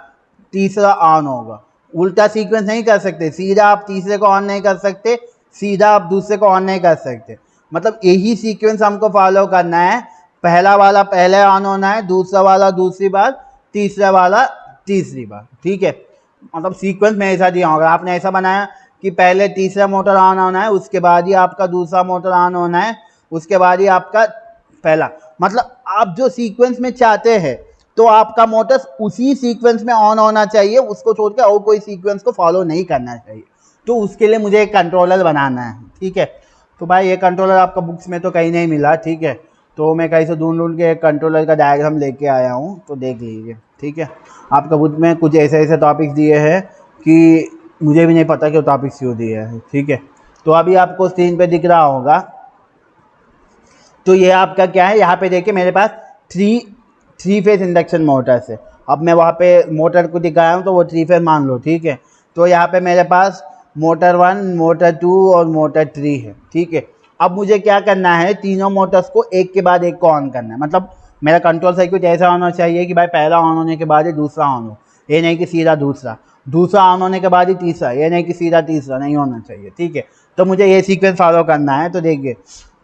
S1: तीसरा ऑन होगा। उल्टा सीक्वेंस नहीं कर सकते, सीधा आप तीसरे को ऑन नहीं कर सकते, सीधा आप दूसरे को ऑन नहीं कर सकते। मतलब यही सीक्वेंस हमको फॉलो करना है, पहला वाला पहले ऑन होना है, दूसरा वाला दूसरी बार, तीसरा वाला तीसरी बार, ठीक है। मतलब सीक्वेंस मेरे साथ दिया होगा, आपने ऐसा बनाया कि पहले तीसरा मोटर ऑन होना है, उसके बाद ही आपका दूसरा मोटर ऑन होना है, उसके बाद ही आपका पहला। मतलब आप जो सीक्वेंस में चाहते हैं तो आपका मोटर उसी सीक्वेंस में ऑन होना चाहिए, उसको छोड़ के और कोई सीक्वेंस को फॉलो नहीं करना चाहिए। तो उसके लिए मुझे एक कंट्रोलर बनाना है, ठीक है। तो भाई ये कंट्रोलर आपका बुक्स में तो कहीं नहीं मिला, ठीक है। तो मैं कहीं से ढूंढ के एक कंट्रोलर का डायग्राम लेके आया हूँ, तो देख लीजिए, ठीक है। आपका बुक में कुछ ऐसे ऐसे टॉपिक्स दिए हैं कि मुझे भी नहीं पता कि वो टॉपिक्स क्यों दिए हैं, ठीक है। तो अभी आपको स्क्रीन पे दिख रहा होगा, तो ये आपका क्या है, यहाँ पे देखिए मेरे पास थ्री फेज इंडक्शन मोटर्स है। अब मैं वहाँ पे मोटर को दिखाया हूँ तो वो 3 फेज मान लो, ठीक है। तो यहाँ पे मेरे पास मोटर 1, मोटर 2 और मोटर 3 है, ठीक है। अब मुझे क्या करना है, तीनों मोटर्स को एक के बाद एक को ऑन करना है। मतलब मेरा कंट्रोल सर्किट ऐसा होना चाहिए कि भाई पहला ऑन होने के बाद ही दूसरा ऑन हो, ये नहीं कि सीधा दूसरा, दूसरा ऑन होने के बाद ही तीसरा, ये नहीं कि सीधा तीसरा, नहीं होना चाहिए, ठीक है। तो मुझे ये सीक्वेंस फॉलो करना है। तो देखिए,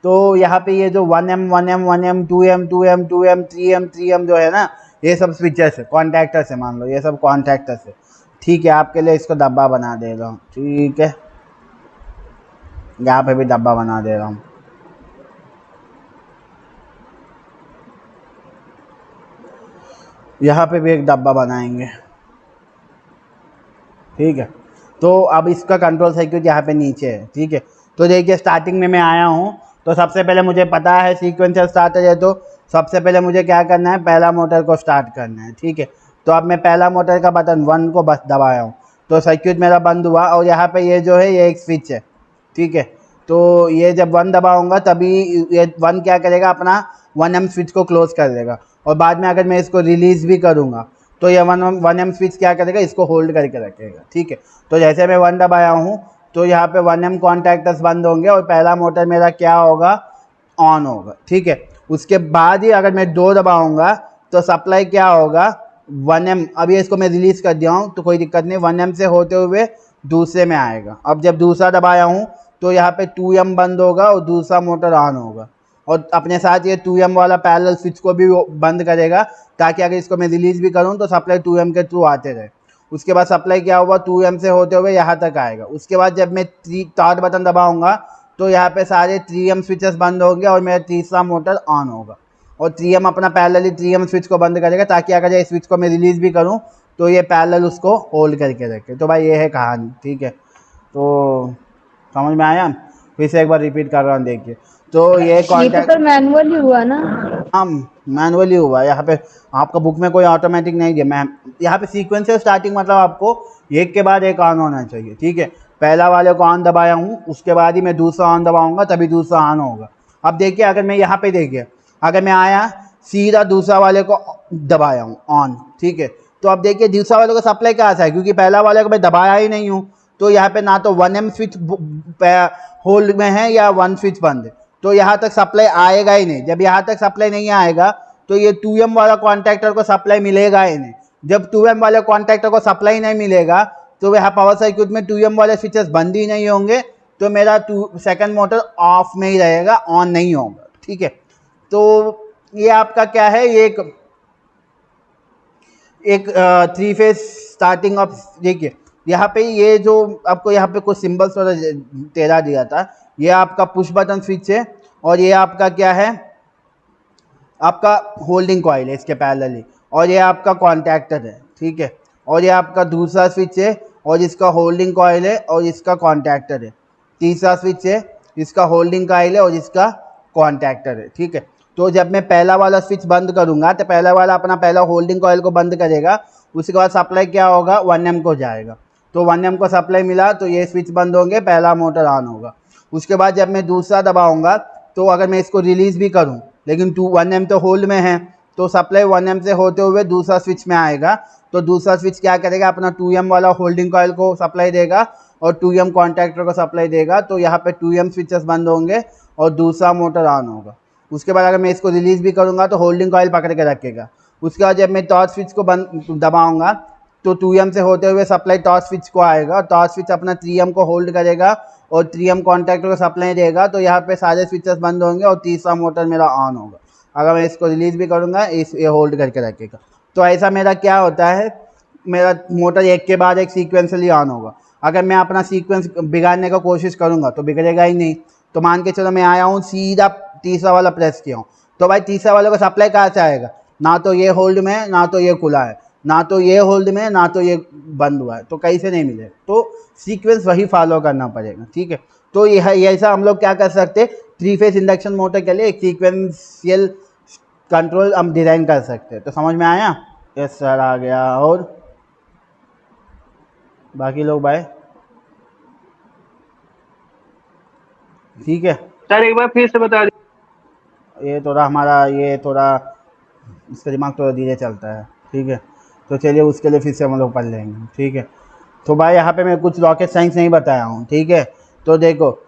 S1: तो यहाँ पे ये जो 1M 1M 1M 2M 2M 2M 3M 3M जो है ना, ये सब स्विचेस है, कॉन्टैक्टर्स है, मान लो ये सब कॉन्टैक्टर्स है, ठीक है। आपके लिए इसको डब्बा बना दे रहा हूँ, ठीक है। यहाँ पे भी डब्बा बना दे रहा हूँ, यहाँ पे भी एक डब्बा बनाएंगे, ठीक है। तो अब इसका कंट्रोल सर्किट यहाँ पे नीचे है, ठीक है। तो देखिए स्टार्टिंग में मैं आया हूँ, तो सबसे पहले मुझे पता है सीक्वेंशियल स्टार्टर है, तो सबसे पहले मुझे क्या करना है, पहला मोटर को स्टार्ट करना है, ठीक है। तो अब मैं पहला मोटर का बटन 1 को बस दबाया हूँ, तो सर्किट मेरा बंद हुआ, और यहाँ पे ये जो है ये एक स्विच है, ठीक है। तो ये जब 1 दबाऊँगा तभी ये 1 क्या करेगा, अपना 1M स्विच को क्लोज कर देगा, और बाद में अगर मैं इसको रिलीज़ भी करूँगा तो ये 1M स्विच क्या करेगा, इसको होल्ड करके रखेगा, ठीक है। तो जैसे मैं 1 दबाया हूँ तो यहाँ पे 1M कॉन्टैक्टर्स बंद होंगे और पहला मोटर मेरा क्या होगा, ऑन होगा, ठीक है। उसके बाद ही अगर मैं 2 दबाऊँगा तो सप्लाई क्या होगा, 1M। अभी इसको मैं रिलीज़ कर दिया हूँ तो कोई दिक्कत नहीं, 1M से होते हुए दूसरे में आएगा। अब जब दूसरा दबाया हूँ तो यहाँ पे 2M बंद होगा और दूसरा मोटर ऑन होगा, और अपने साथ ये 2M वाला पैरेलल स्विच को भी वो बंद करेगा, ताकि अगर इसको मैं रिलीज़ भी करूँ तो सप्लाई 2M के थ्रू आते रहे। उसके बाद सप्लाई क्या होगा, 2M से होते हुए यहाँ तक आएगा। उसके बाद जब मैं थर्ड बटन दबाऊँगा तो यहाँ पे सारे 3M स्विचेस बंद होंगे और मेरा तीसरा मोटर ऑन होगा, और 3M अपना पैरेलली 3M स्विच को बंद करेगा, ताकि अगर ये स्विच को मैं रिलीज़ भी करूँ तो ये पैरेलल उसको होल्ड करके रखे। तो भाई ये है कहानी, ठीक है। तो समझ में आया, फिर से एक बार रिपीट कर रहा हूँ, देखिए। तो ये
S2: ये तो
S1: कॉन्टैक्ट
S2: पर मैनुअली हुआ ना।
S1: हाँ मैनुअली हुआ, यहाँ पे आपका बुक में कोई ऑटोमेटिक नहीं है। मैं यहाँ पे सीक्वेंशियल स्टार्टिंग मतलब आपको एक के बाद एक ऑन होना चाहिए, ठीक है। पहला वाले को ऑन दबाया हूँ, उसके बाद ही मैं दूसरा ऑन दबाऊंगा तभी दूसरा ऑन होगा। अब देखिए, अगर मैं यहाँ पे देखिए, अगर मैं आया सीधा दूसरा वाले को दबाया हूँ ऑन, ठीक है। तो अब देखिए दूसरा वाले को सप्लाई कहाँ से है, क्योंकि पहला वाले को मैं दबाया ही नहीं हूँ, तो यहाँ पे ना तो 1M स्विच होल्ड में है या 1 स्विच बंद है, तो यहाँ तक सप्लाई आएगा ही नहीं। जब यहाँ तक सप्लाई नहीं आएगा तो ये 2M वाला कॉन्टैक्टर को सप्लाई मिलेगा ही नहीं। जब 2M वाले कॉन्टैक्टर को सप्लाई नहीं मिलेगा तो यहाँ पावर सर्किट में 2M वाले स्विचेस बंद ही नहीं होंगे, तो मेरा सेकंड मोटर ऑफ में ही रहेगा, ऑन नहीं होगा, ठीक है। तो ये आपका क्या है, ये एक 3 फेज स्टार्टिंग ऑफ। देखिए यहाँ पे ये जो आपको यहाँ पे कुछ सिंबल्स वाला तेरा दिया था, ये आपका पुश बटन स्विच है, और ये आपका क्या है, आपका होल्डिंग कॉइल है इसके पैरेलली, और ये आपका कॉन्टैक्टर है, ठीक है। और ये आपका दूसरा स्विच है, और इसका होल्डिंग कॉइल है और इसका कॉन्टैक्टर है। तीसरा स्विच है, इसका होल्डिंग कॉइल है और इसका कॉन्टैक्टर है, ठीक है। तो जब मैं पहला वाला स्विच बंद करूंगा तो पहला वाला अपना पहला होल्डिंग कॉइल को बंद करेगा, उसके बाद सप्लाई क्या होगा, 1M को जाएगा। तो 1M को सप्लाई मिला तो ये स्विच बंद होंगे, पहला मोटर ऑन होगा। उसके बाद जब मैं दूसरा दबाऊंगा तो अगर मैं इसको रिलीज़ भी करूं, लेकिन 1M तो होल्ड में है, तो सप्लाई 1M से होते हुए दूसरा स्विच में आएगा। तो दूसरा स्विच क्या करेगा, अपना 2M वाला होल्डिंग कॉइल को सप्लाई देगा और 2M कॉन्टैक्टर को सप्लाई देगा। तो यहाँ पे 2M स्विचेस बंद होंगे और दूसरा मोटर ऑन होगा। उसके बाद अगर मैं इसको रिलीज़ भी करूँगा तो होल्डिंग कॉइल पकड़ के रखेगा। उसके बाद जब मैं टॉर्च स्विच को बंद दबाऊँगा तो 2M से होते हुए सप्लाई टॉर्च स्विच को आएगा और टॉर्च स्विच अपना 3M को होल्ड करेगा और 3M कॉन्टैक्टर को सप्लाई देगा। तो यहाँ पे सारे स्विचेस बंद होंगे और तीसरा मोटर मेरा ऑन होगा। अगर मैं इसको रिलीज़ भी करूँगा ये होल्ड करके रखेगा। तो ऐसा मेरा क्या होता है, मेरा मोटर एक के बाद एक सीक्वेंसली ऑन होगा। अगर मैं अपना सीक्वेंस बिगाड़ने का कोशिश करूँगा तो बिगड़ेगा ही नहीं। तो मान के चलो मैं आया हूँ सीधा तीसरा वाला प्रेस किया हूँ, तो भाई तीसरा वाले को सप्लाई कहाँ से आएगा? ना तो ये होल्ड में है, ना तो ये खुला है, ना तो ये होल्ड में है, ना तो ये बंद हुआ है, तो कहीं से नहीं मिलेगा। तो सीक्वेंस वही फॉलो करना पड़ेगा, ठीक है। तो ये ऐसा हम लोग क्या कर सकते हैं, 3 फेज इंडक्शन मोटर के लिए एक सीक्वेंशियल कंट्रोल हम डिज़ाइन कर सकते हैं। तो समझ में आया? यस सर, आ गया। और बाकी लोग भाई ठीक है?
S3: सर एक बार फिर से बता दीजिए।
S1: ये थोड़ा इसका दिमाग थोड़ा धीरे चलता है, ठीक है। तो चलिए उसके लिए फिर से हम लोग पढ़ लेंगे, ठीक है। तो भाई यहाँ पे मैं कुछ रॉकेट साइंस नहीं बताया हूँ, ठीक है। तो देखो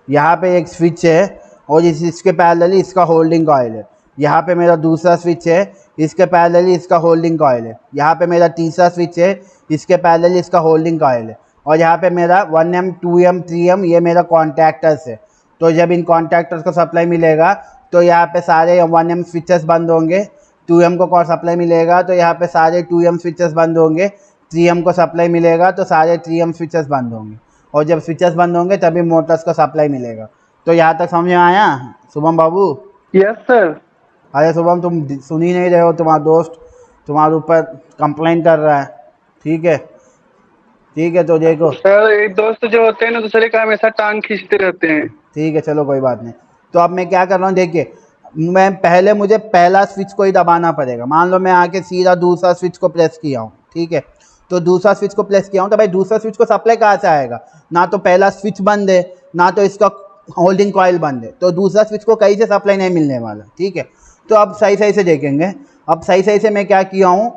S1: यहाँ पे एक स्विच है और इसके पैरेलली इसका होल्डिंग कॉइल है। यहाँ पे मेरा दूसरा स्विच है, इसके पैरेलली इसका होल्डिंग कॉइल है। यहाँ पे मेरा तीसरा स्विच है, इसके पैरेलली इसका होल्डिंग कॉइल है। और यहाँ पे मेरा 1M 2M 3M ये मेरा कॉन्टैक्टर्स है। तो जब इन कॉन्टैक्टर्स को सप्लाई मिलेगा तो यहाँ पे सारे 1M स्विचेस बंद होंगे, 2M को सप्लाई मिलेगा तो यहाँ पे सारे 2M स्विचेस बंद होंगे, 3M को सप्लाई मिलेगा तो सारे 3M स्विचेस बंद होंगे। और जब स्विचेस बंद होंगे तभी मोटर्स को सप्लाई मिलेगा। तो यहाँ तक समझ में आया शुभम बाबू?
S3: Yes sir.
S1: अरे शुभम, तुम सुन ही नहीं रहे हो, तुम्हारा दोस्त तुम्हारे ऊपर कंप्लेन कर रहा है, ठीक है? ठीक है, तो देखो
S3: सर एक दोस्त जो होते हैं ना दूसरे का हमेशा टांग खींचते रहते हैं।
S1: ठीक है, चलो कोई बात नहीं। तो अब मैं क्या कर रहा हूँ, देखिए मुझे पहला स्विच को ही दबाना पड़ेगा। मान लो मैं आके सीधा दूसरा स्विच को प्रेस किया हूँ, ठीक है। तो दूसरा स्विच को प्रेस किया हूँ तो भाई दूसरा स्विच को सप्लाई कहाँ से आएगा? ना तो पहला स्विच बंद है, ना तो इसका होल्डिंग कॉइल बंद है, तो दूसरा स्विच को कहीं से सप्लाई नहीं मिलने वाला, ठीक है। तो अब सही सही से देखेंगे। अब सही सही से मैं क्या किया हूँ,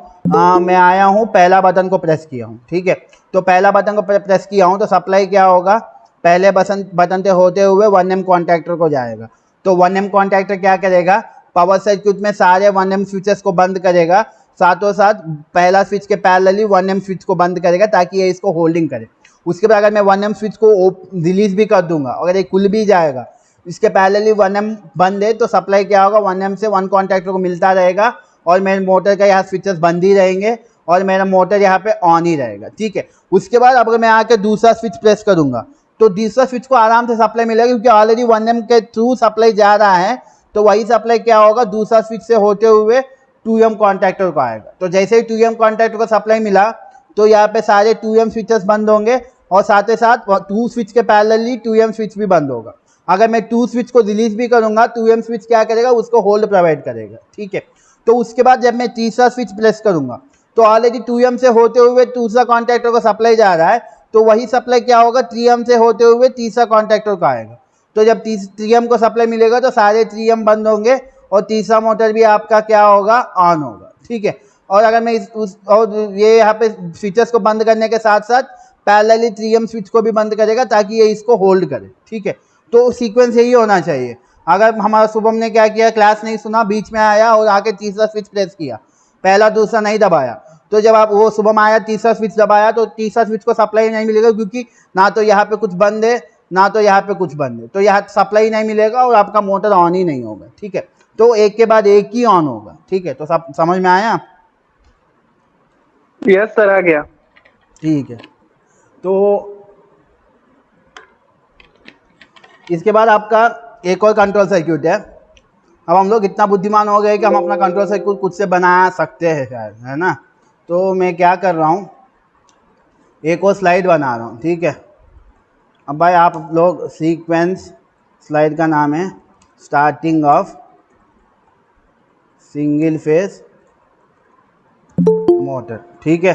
S1: मैं आया हूँ पहला बटन को प्रेस किया हूँ, ठीक है। तो पहला बटन को प्रेस किया हूँ तो सप्लाई क्या होगा, पहले बटन से होते हुए 1M कॉन्टैक्टर को जाएगा। तो 1M कॉन्टैक्टर क्या करेगा, पावर सर्किट में सारे 1M स्विचेस को बंद करेगा, साथों साथ पहला स्विच के पैरेलली 1M स्विच को बंद करेगा ताकि ये इसको होल्डिंग करे। उसके बाद अगर मैं 1M स्विच को रिलीज भी कर दूंगा, अगर ये खुल भी जाएगा, इसके पैरेलली 1M बंद है, तो सप्लाई क्या होगा, 1M से 1 कॉन्टैक्टर को मिलता रहेगा और मेरे मोटर का यहाँ स्विचेस बंद ही रहेंगे और मेरा मोटर यहाँ पे ऑन ही रहेगा, ठीक है। उसके बाद अगर मैं आके दूसरा स्विच प्रेस करूँगा तो दूसरा स्विच को आराम से सप्लाई मिलेगा, क्योंकि ऑलरेडी 1M के थ्रू सप्लाई जा रहा है। तो वही सप्लाई क्या होगा, दूसरा स्विच से होते हुए 2M कॉन्टैक्टर को आएगा। तो जैसे ही 2M कॉन्टैक्टर को सप्लाई मिला तो यहाँ पे सारे 2M स्विचेस बंद होंगे और साथ ही साथ 2 स्विच के पैरेलली 2M स्विच भी बंद होगा। अगर मैं 2 स्विच को रिलीज भी करूँगा, 2M स्विच क्या करेगा, उसको होल्ड प्रोवाइड करेगा, ठीक है। तो उसके बाद जब मैं तीसरा स्विच प्रेस करूँगा तो ऑलरेडी 2M से होते हुए दूसरा कॉन्टैक्टर को सप्लाई जा रहा है, तो वही सप्लाई क्या होगा, 3M से होते हुए तीसरा कॉन्टैक्टर को आएगा। तो जब 3M को सप्लाई मिलेगा तो सारे 3M बंद होंगे और तीसरा मोटर भी आपका क्या होगा, ऑन होगा, ठीक है। और अगर मैं और ये यहाँ पे स्विचेस को बंद करने के साथ साथ पैरेलली 3M स्विच को भी बंद करेगा ताकि ये इसको होल्ड करे, ठीक है। तो सीक्वेंस यही होना चाहिए। अगर हमारा शुभम ने क्या किया, क्लास नहीं सुना, बीच में आया और आके तीसरा स्विच प्रेस किया, पहला दूसरा नहीं दबाया, तो जब आप वो शुभम आया तीसरा स्विच दबाया तो तीसरा स्विच को सप्लाई नहीं मिलेगा, क्योंकि ना तो यहाँ पे कुछ बंद है ना तो यहाँ पे कुछ बंद है, तो यहाँ सप्लाई नहीं मिलेगा और आपका मोटर ऑन ही नहीं होगा, ठीक है। तो एक के बाद एक ही ऑन होगा, ठीक है। तो सब समझ में आया?
S3: यस सर, आ गया।
S1: ठीक है। तो इसके बाद आपका एक और कंट्रोल सर्किट है। अब हम लोग इतना बुद्धिमान हो गए कि हम अपना कंट्रोल सर्किट खुद से बना सकते हैं शायद, है ना। तो मैं क्या कर रहा हूँ, एक और स्लाइड बना रहा हूँ, ठीक है। अब भाई आप लोग सीक्वेंस, स्लाइड का नाम है starting of single phase motor, ठीक है।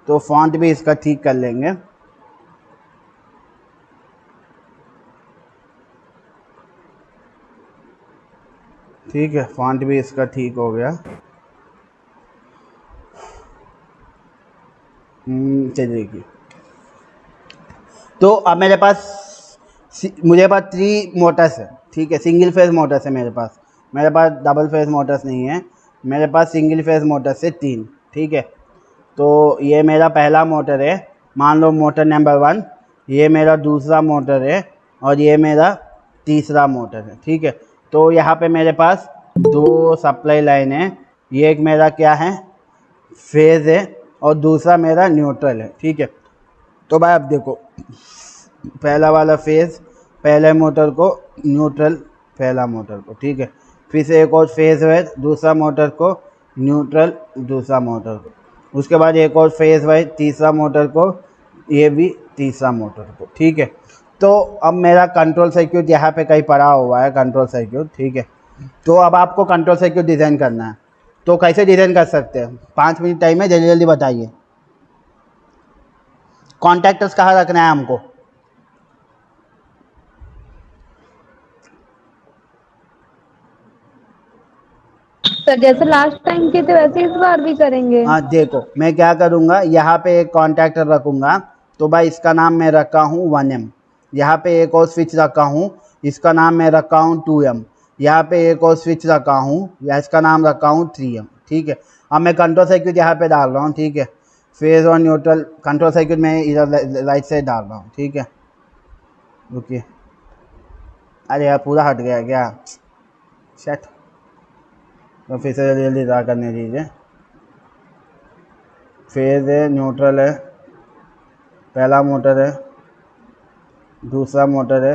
S1: तो फॉन्ट भी इसका ठीक कर लेंगे, ठीक है। फॉन्ट भी इसका ठीक हो गया। चलिए, तो अब मेरे पास मुझे पास 3 मोटर्स है, ठीक है, सिंगल फेज मोटर्स है मेरे पास डबल फेज मोटर्स नहीं है, मेरे पास सिंगल फेज मोटर्स है 3, ठीक है। तो ये मेरा पहला मोटर है, मान लो मोटर नंबर 1, ये मेरा दूसरा मोटर है और ये मेरा तीसरा मोटर है, ठीक है। तो यहाँ पे मेरे पास 2 सप्लाई लाइन है, ये एक मेरा क्या है फेज़ है और दूसरा मेरा न्यूट्रल है, ठीक है। तो भाई अब देखो, पहला वाला फेज़ पहले मोटर को, न्यूट्रल पहला मोटर को, ठीक है। फिर से एक और फेज़ है दूसरा मोटर को, न्यूट्रल दूसरा मोटर को, उसके बाद एक और फेज़ है तीसरा मोटर को, ये भी तीसरा मोटर को, ठीक है। तो अब मेरा कंट्रोल सर्किट यहाँ पे कहीं पड़ा हुआ है, कंट्रोल सर्किट, ठीक है। तो अब आपको कंट्रोल सर्किट डिज़ाइन करना है, तो कैसे डिज़ाइन कर सकते हैं? 5 मिनट टाइम है, जल्दी जल्दी बताइए। कॉन्टैक्टर्स कहाँ रखना है हमको?
S2: सर जैसे लास्ट टाइम किए थे वैसे इस बार भी करेंगे।
S1: हाँ देखो, मैं क्या करूँगा, यहाँ पे एक कॉन्टैक्टर रखूँगा, तो भाई इसका नाम मैं रखा हूँ 1M। यहाँ पे एक और स्विच रखा हूँ, इसका नाम मैं रखा हूँ 2M। यहाँ पे एक और स्विच रखा हूँ, या इसका नाम रखा हूँ 3M, ठीक है। अब मैं कंट्रोल सर्किट यहाँ पे डाल रहा हूँ, ठीक है। फेज और न्यूट्रल कंट्रोल सर्किट मैं इधर राइट साइड डाल रहा हूँ, ठीक है। रुकिए, अरे यार पूरा हट गया क्या, सेट। तो फिर से जल्दी जल्दी ड्रा करने दीजिए। फेज है, न्यूट्रल है, पहला मोटर है, दूसरा मोटर है,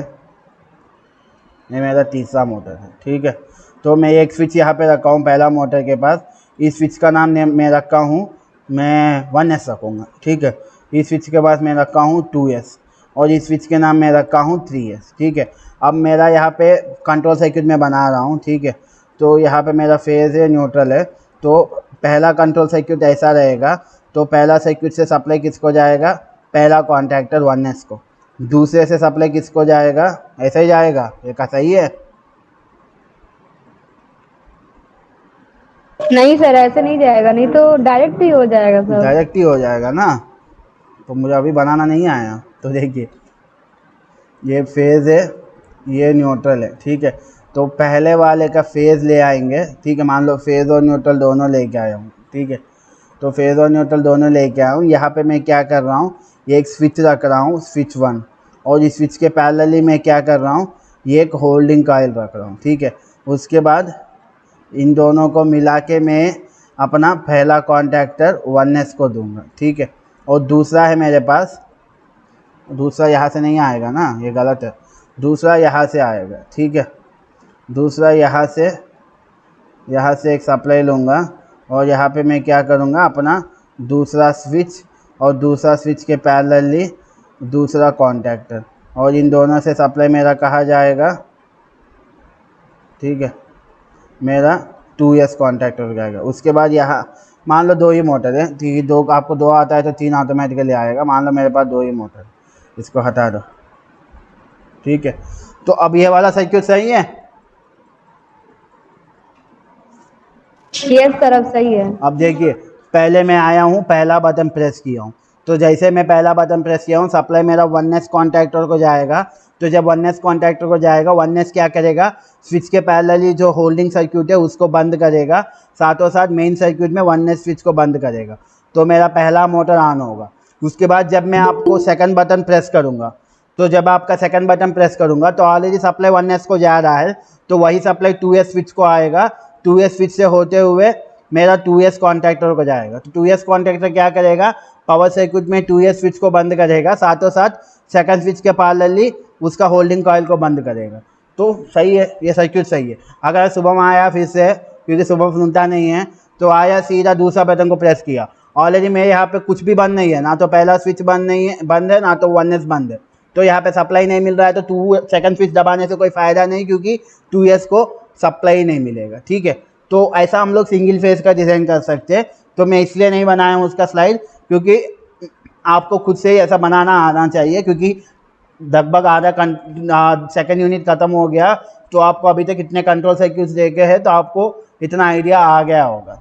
S1: ये मेरा तीसरा मोटर है, ठीक है। तो मैं एक स्विच यहाँ पे रखा हूँ पहला मोटर के पास, इस स्विच का नाम मैं रखा हूँ, मैं 1S रखूँगा, ठीक है। इस स्विच के पास मैं रखा हूँ 2S और इस स्विच के नाम मैं रखा हूँ 3S, ठीक है। अब मेरा यहाँ पे कंट्रोल सर्किट में बना रहा हूँ, ठीक है। तो यहाँ पे मेरा फेज़ है, न्यूट्रल है, तो पहला कंट्रोल सर्किट ऐसा रहेगा। तो पहला सर्किट से सप्लाई किसको जाएगा? पहला कॉन्टैक्टर 1S को। दूसरे से सप्लाई किसको जाएगा? ऐसा ही जाएगा, ये का सही है?
S2: नहीं सर ऐसे नहीं जाएगा, नहीं तो डायरेक्ट ही हो जाएगा सर।
S1: डायरेक्ट ही हो जाएगा ना, तो मुझे अभी बनाना नहीं आया। तो देखिए, ये फेज़ है, ये न्यूट्रल है, ठीक है। तो पहले वाले का फेज़ ले आएंगे, ठीक है। मान लो फेज़ और न्यूट्रल दोनों लेके आया हूँ, ठीक है। तो फेज़ और न्यूट्रल दोनों लेके आया हूँ। यहाँ पे मैं क्या कर रहा हूँ, ये एक स्विच रख रहा हूँ, स्विच 1, और इस स्विच के पैरेलली मैं क्या कर रहा हूँ, ये एक होल्डिंग कॉइल रख रहा हूँ, ठीक है। उसके बाद इन दोनों को मिला के मैं अपना पहला कॉन्टैक्टर 1S को दूंगा, ठीक है। और दूसरा है मेरे पास, दूसरा यहाँ से नहीं आएगा ना, ये गलत है, दूसरा यहाँ से आएगा, ठीक है। दूसरा यहाँ से एक सप्लाई लूँगा और यहाँ पे मैं क्या करूँगा, अपना दूसरा स्विच और दूसरा स्विच के पैरेलली दूसरा कॉन्टैक्टर, और इन दोनों से सप्लाई मेरा कहाँ जाएगा, ठीक है, मेरा 2S कॉन्टैक्टर जाएगा। उसके बाद यहाँ मान लो 2 ही मोटर है, ठीक है। 2 आपको 2 आता है तो 3 ऑटोमेटिकली आएगा। मान लो मेरे पास 2 ही मोटर, इसको हटा दो, ठीक है। तो अब ये वाला सर्किट सही है?
S2: यस सर अब सही है।
S1: अब देखिए, पहले मैं आया हूँ, पहला बटन प्रेस किया हूँ, तो जैसे मैं पहला बटन प्रेस किया हूँ, सप्लाई मेरा 1S कॉन्टैक्टर को जाएगा। तो जब 1S कॉन्टैक्टर को जाएगा, 1S क्या करेगा, स्विच के पैरेलली जो होल्डिंग सर्किट है उसको बंद करेगा, साथों साथ मेन सर्किट में 1S स्विच को बंद करेगा। तो मेरा पहला मोटर ऑन होगा। उसके बाद जब मैं आपको सेकंड बटन प्रेस करूँगा, तो जब आपका सेकंड बटन प्रेस करूँगा तो ऑलरेडी सप्लाई 1S को जा रहा है, तो वही सप्लाई 2S स्विच को आएगा। 2S स्विच से होते हुए मेरा 2S कॉन्टैक्टर को जाएगा। तो 2S कॉन्टैक्टर क्या करेगा, पावर सर्किट में 2S स्विच को बंद करेगा, साथों साथ सेकंड स्विच के पैरेलली उसका होल्डिंग कॉइल को बंद करेगा। तो सही है, ये सर्किट सही है। अगर शुभम आया फिर से, क्योंकि शुभम सुनता नहीं है, तो आया सीधा दूसरा बटन को प्रेस किया, ऑलरेडी मेरे यहाँ पे कुछ भी बंद नहीं है, ना तो पहला स्विच बंद है, ना तो 1S बंद है। तो यहाँ पे सप्लाई नहीं मिल रहा है, तो सेकंड स्विच दबाने से कोई फ़ायदा नहीं, क्योंकि 2S को सप्लाई नहीं मिलेगा, ठीक है। तो ऐसा हम लोग सिंगल फेज का डिज़ाइन कर सकते हैं। तो मैं इसलिए नहीं बनाया हूँ उसका स्लाइड, क्योंकि आपको खुद से ही ऐसा बनाना आना चाहिए, क्योंकि लगभग आधा सेकंड यूनिट ख़त्म हो गया, तो आपको अभी तक इतने कंट्रोल सर्किट्स देखे हैं, तो आपको इतना आइडिया आ गया होगा।